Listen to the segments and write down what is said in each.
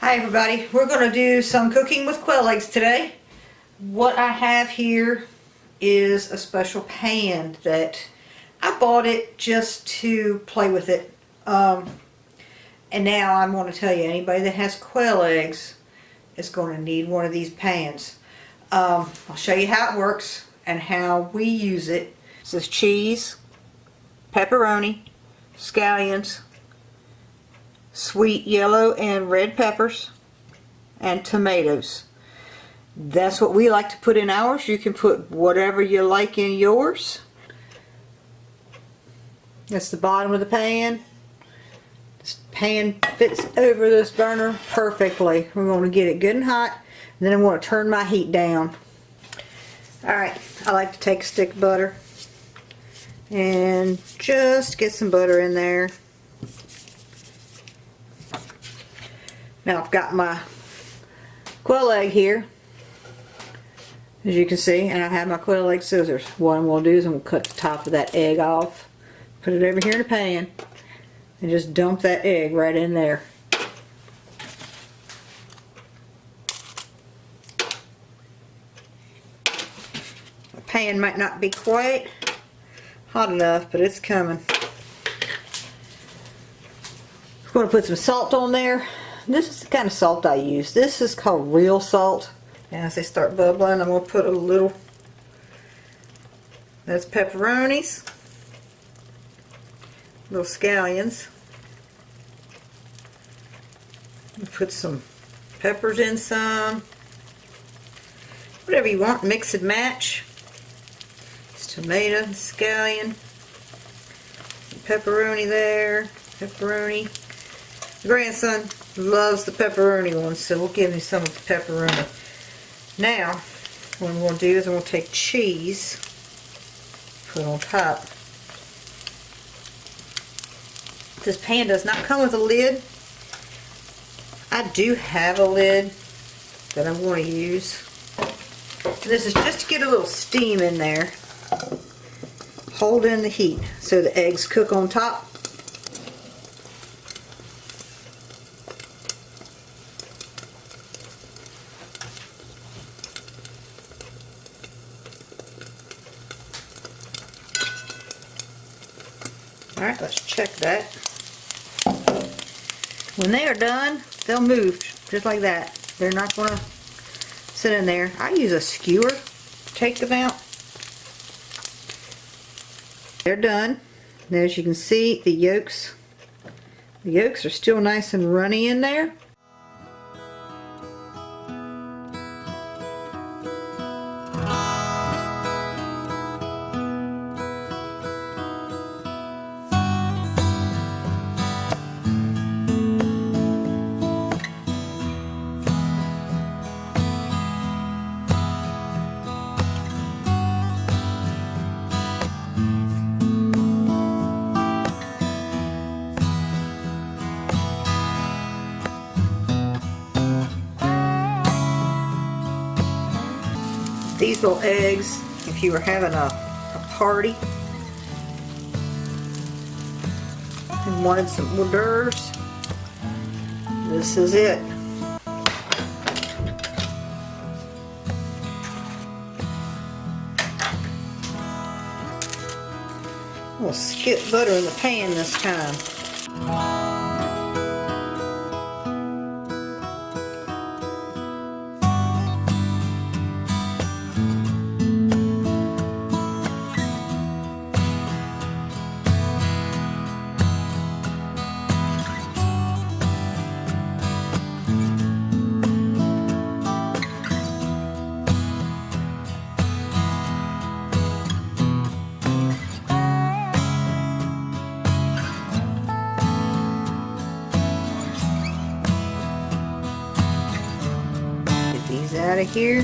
Hi everybody, we're going to do some cooking with quail eggs today. What I have here is a special pan that I bought it just to play with it. And now I'm going to tell you, anybody that has quail eggs is going to need one of these pans. I'll show you how it works and how we use it. This is cheese, pepperoni, scallions, sweet yellow and red peppers, and tomatoes. That's what we like to put in ours. You can put whatever you like in yours. That's the bottom of the pan. This pan fits over this burner perfectly. We're going to get it good and hot, and then I'm going to turn my heat down. Alright, I like to take a stick of butter and just get some butter in there. Now I've got my quail egg here, as you can see, and I have my quail egg scissors. What I'm going to do is I'm going to cut the top of that egg off, put it over here in the pan, and just dump that egg right in there. The pan might not be quite hot enough, but it's coming. I'm going to put some salt on there. This is the kind of salt I use. This is called real salt. And as they start bubbling, I'm going to put a little, that's pepperonis, little scallions. Put some peppers in some. Whatever you want, mix and match. It's tomato, scallion, pepperoni there, pepperoni. The grandson loves the pepperoni one, so we'll give him some of the pepperoni. Now, what I'm going to do is I'm going to take cheese, put on top. This pan does not come with a lid. I do have a lid that I'm going to use. This is just to get a little steam in there. Hold in the heat so the eggs cook on top. Alright, let's check that. When they are done, they'll move just like that. They're not going to sit in there. I use a skewer to take them out. They're done. Now, as you can see, the yolks are still nice and runny in there. These little eggs, if you were having a party and wanted some hors d'oeuvres, this is it. We'll skip butter in the pan this time. These out of here.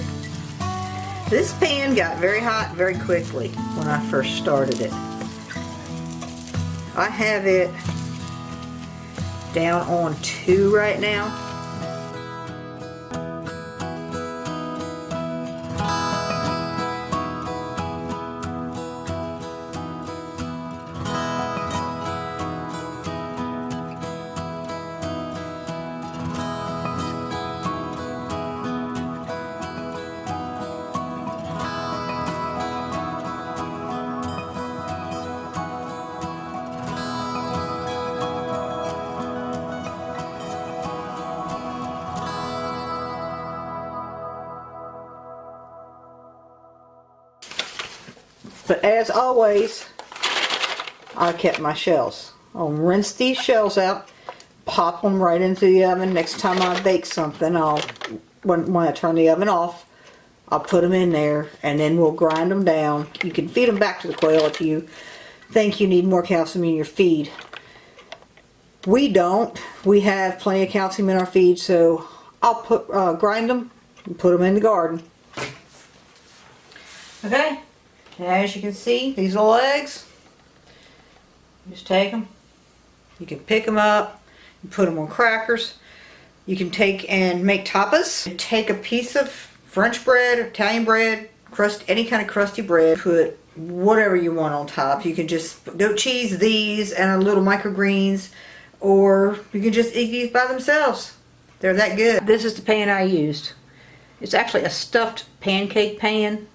This pan got very hot very quickly when I first started it. I have it down on 2 right now. But as always, I kept my shells. I'll rinse these shells out, pop them right into the oven. Next time I bake something, when I turn the oven off, I'll put them in there, and then we'll grind them down. You can feed them back to the quail if you think you need more calcium in your feed. We don't. We have plenty of calcium in our feed, so I'll grind them and put them in the garden. Okay, now as you can see, these little eggs, just take them. You can pick them up and put them on crackers. You can take and make tapas. Take a piece of French bread, Italian bread, any kind of crusty bread, put whatever you want on top. You can just goat cheese these and a little microgreens, or you can just eat these by themselves. They're that good. This is the pan I used. It's actually a stuffed pancake pan,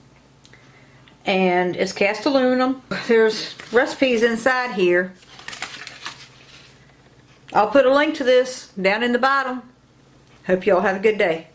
and it's cast aluminum. There's recipes inside here. I'll put a link to this down in the bottom. Hope you all have a good day.